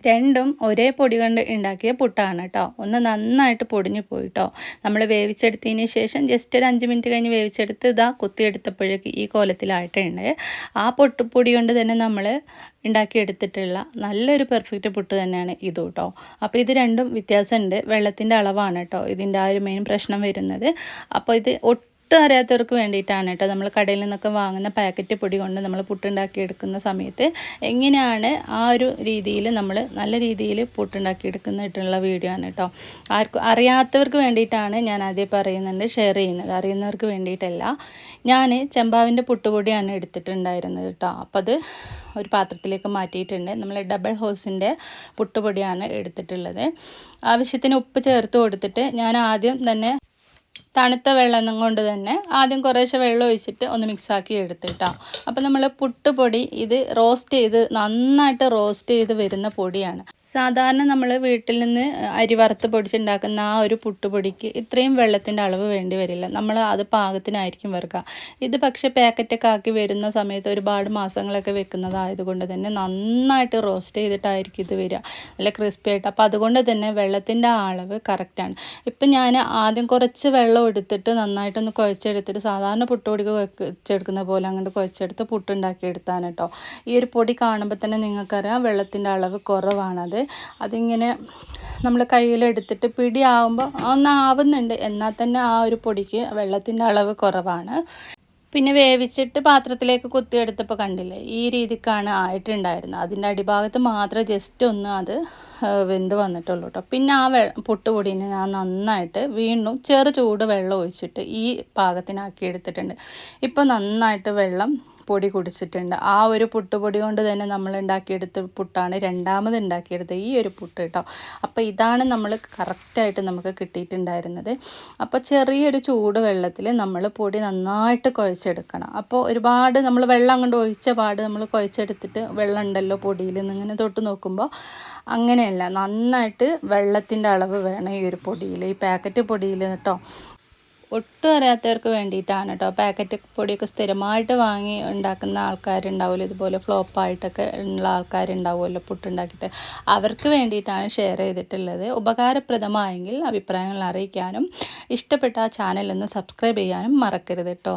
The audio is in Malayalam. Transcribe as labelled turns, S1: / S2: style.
S1: രണ്ടും ഒരേ പൊടി കൊണ്ട് ഉണ്ടാക്കിയ പുട്ടാണ് കേട്ടോ. ഒന്ന് നന്നായിട്ട് പൊടിഞ്ഞു പോയിട്ടോ. നമ്മൾ വേവിച്ചെടുത്തതിന് ശേഷം ജസ്റ്റ് ഒരു 5 മിനിറ്റ് കഴിഞ്ഞ് വേവിച്ചെടുത്ത് ഇതാ കുത്തിയെടുത്തപ്പോഴേക്ക് ഈ കോലത്തിലായിട്ടുണ്ട്. ആ പൊടി കൊണ്ട് തന്നെ നമ്മൾ ഉണ്ടാക്കിയെടുത്തിട്ടുള്ള നല്ലൊരു പെർഫെക്റ്റ് പുട്ട് തന്നെയാണ് ഇത് കേട്ടോ. അപ്പോൾ ഇത് രണ്ടും വ്യത്യാസമുണ്ട്. വെള്ളത്തിൻ്റെ അളവാണ് കേട്ടോ ഇതിൻ്റെ ആ ഒരു മെയിൻ പ്രശ്നം വരുന്നത്. അപ്പോൾ ഇത് ഒട്ടും അറിയാത്തവർക്ക് വേണ്ടിയിട്ടാണ് കേട്ടോ. നമ്മൾ കടയിൽ നിന്നൊക്കെ വാങ്ങുന്ന പാക്കറ്റ് പൊടി കൊണ്ട് നമ്മൾ പുട്ടുണ്ടാക്കി എടുക്കുന്ന സമയത്ത് എങ്ങനെയാണ് ആ ഒരു രീതിയിൽ നമ്മൾ നല്ല രീതിയിൽ പുട്ടുണ്ടാക്കി എടുക്കുന്നിട്ടുള്ള വീഡിയോ ആണ് കേട്ടോ. ആർക്കും അറിയാത്തവർക്ക് വേണ്ടിയിട്ടാണ് ഞാൻ ആദ്യം പറയുന്നുണ്ട്, ഷെയർ ചെയ്യുന്നത്. അറിയുന്നവർക്ക് വേണ്ടിയിട്ടല്ല. ഞാൻ ചെമ്പാവിൻ്റെ പുട്ടുപൊടിയാണ് എടുത്തിട്ടുണ്ടായിരുന്നത് കേട്ടോ. അപ്പോൾ അത് ഒരു പാത്രത്തിലേക്ക് മാറ്റിയിട്ടുണ്ട്. നമ്മൾ ഡബിൾ ഹോസിൻ്റെ പുട്ടുപൊടിയാണ് എടുത്തിട്ടുള്ളത്. ആവശ്യത്തിന് ഉപ്പ് ചേർത്ത് കൊടുത്തിട്ട് ഞാൻ ആദ്യം തന്നെ തണുത്ത വെള്ളം കൊണ്ട് തന്നെ ആദ്യം കുറേശ്ശെ വെള്ളം ഒഴിച്ചിട്ട് ഒന്ന് മിക്സാക്കി എടുത്തിട്ടോ. അപ്പോൾ നമ്മൾ പുട്ടുപൊടി ഇത് നന്നായിട്ട് റോസ്റ്റ് ചെയ്ത് വരുന്ന പൊടിയാണ്. സാധാരണ നമ്മൾ വീട്ടിൽ നിന്ന് അരി വറുത്ത് പൊടിച്ചുണ്ടാക്കുന്ന ആ ഒരു പുട്ടുപൊടിക്ക് ഇത്രയും വെള്ളത്തിൻ്റെ അളവ് വേണ്ടി വരില്ല. നമ്മൾ അത് പാകത്തിനായിരിക്കും വറുക്കുക. ഇത് പക്ഷേ പാക്കറ്റൊക്കെ ആക്കി വരുന്ന സമയത്ത് ഒരുപാട് മാസങ്ങളൊക്കെ വെക്കുന്നതായതുകൊണ്ട് തന്നെ നന്നായിട്ട് റോസ്റ്റ് ചെയ്തിട്ടായിരിക്കും ഇത് വരിക, നല്ല ക്രിസ്പി ആയിട്ട്. അപ്പോൾ അതുകൊണ്ട് തന്നെ വെള്ളത്തിൻ്റെ അളവ് കറക്റ്റാണ്. ഇപ്പം ഞാൻ ആദ്യം കുറച്ച് വെള്ളം എടുത്തിട്ട് നന്നായിട്ടൊന്ന് കുഴച്ചെടുത്തിട്ട് സാധാരണ പുട്ടുപൊടിക്ക് കുഴച്ചെടുക്കുന്ന പോലെ അങ്ങോട്ട് കുഴച്ചെടുത്ത് പുട്ടുണ്ടാക്കിയെടുത്താണ് കേട്ടോ. ഈ ഒരു പൊടി കാണുമ്പോൾ തന്നെ നിങ്ങൾക്കറിയാം വെള്ളത്തിൻ്റെ അളവ് കുറവാണത്. അതിങ്ങനെ നമ്മൾ കയ്യിലെടുത്തിട്ട് പിടിയാവുമ്പോൾ ഒന്നാവുന്നുണ്ട്, എന്നാൽ തന്നെ ആ ഒരു പൊടിക്ക് വെള്ളത്തിൻ്റെ അളവ് കുറവാണ്. പിന്നെ വേവിച്ചിട്ട് പാത്രത്തിലേക്ക് കുത്തിയെടുത്തപ്പോൾ കണ്ടില്ലേ, ഈ രീതിക്കാണ് ആയിട്ടുണ്ടായിരുന്നത്. അതിൻ്റെ അടിഭാഗത്ത് മാത്രം ജസ്റ്റ് ഒന്ന് അത് വെന്ത് വന്നിട്ടുള്ളൂ കേട്ടോ. പിന്നെ ആ പുട്ടുപൊടിനെ ഞാൻ നന്നായിട്ട് വീണ്ടും ചെറു ചൂട് വെള്ളം ഒഴിച്ചിട്ട് ഈ പാകത്തിനാക്കി എടുത്തിട്ടുണ്ട്. ഇപ്പോൾ നന്നായിട്ട് വെള്ളം പൊടി കുടിച്ചിട്ടുണ്ട്. ആ ഒരു പുട്ടുപൊടി കൊണ്ട് തന്നെ നമ്മൾ ഉണ്ടാക്കിയെടുത്ത പുട്ടാണ് രണ്ടാമത് ഉണ്ടാക്കിയെടുത്ത ഈ ഒരു പുട്ട് കേട്ടോ. അപ്പോൾ ഇതാണ് നമ്മൾ കറക്റ്റായിട്ട് നമുക്ക് കിട്ടിയിട്ടുണ്ടായിരുന്നത്. അപ്പോൾ ചെറിയൊരു ചൂട് വെള്ളത്തിൽ നമ്മൾ പൊടി നന്നായിട്ട് കുഴച്ചെടുക്കണം. അപ്പോൾ ഒരുപാട് നമ്മൾ വെള്ളം അങ്ങോട്ട് ഒഴിച്ച പാട് നമ്മൾ കുഴച്ചെടുത്തിട്ട് വെള്ളം ഉണ്ടല്ലോ പൊടിയിൽ നിന്നിങ്ങനെ തൊട്ട് നോക്കുമ്പോൾ അങ്ങനെയല്ല, നന്നായിട്ട് വെള്ളത്തിൻ്റെ അളവ് വേണം ഈ ഒരു പൊടിയിൽ, ഈ പാക്കറ്റ് പൊടിയിൽ കേട്ടോ. ഒട്ടും അറിയാത്തവർക്ക് വേണ്ടിയിട്ടാണ് കേട്ടോ. പാക്കറ്റ് പൊടിയൊക്കെ സ്ഥിരമായിട്ട് വാങ്ങി ഉണ്ടാക്കുന്ന ആൾക്കാരുണ്ടാവുമല്ലോ, ഇതുപോലെ ഫ്ലോപ്പായിട്ടൊക്കെ ഉള്ള ആൾക്കാരുണ്ടാവുമല്ലോ പുട്ടുണ്ടാക്കിയിട്ട്, അവർക്ക് വേണ്ടിയിട്ടാണ് ഷെയർ ചെയ്തിട്ടുള്ളത്. ഉപകാരപ്രദമായെങ്കിൽ അഭിപ്രായങ്ങൾ അറിയിക്കാനും ഇഷ്ടപ്പെട്ട ആ ചാനലൊന്ന് സബ്സ്ക്രൈബ് ചെയ്യാനും മറക്കരുത് കേട്ടോ.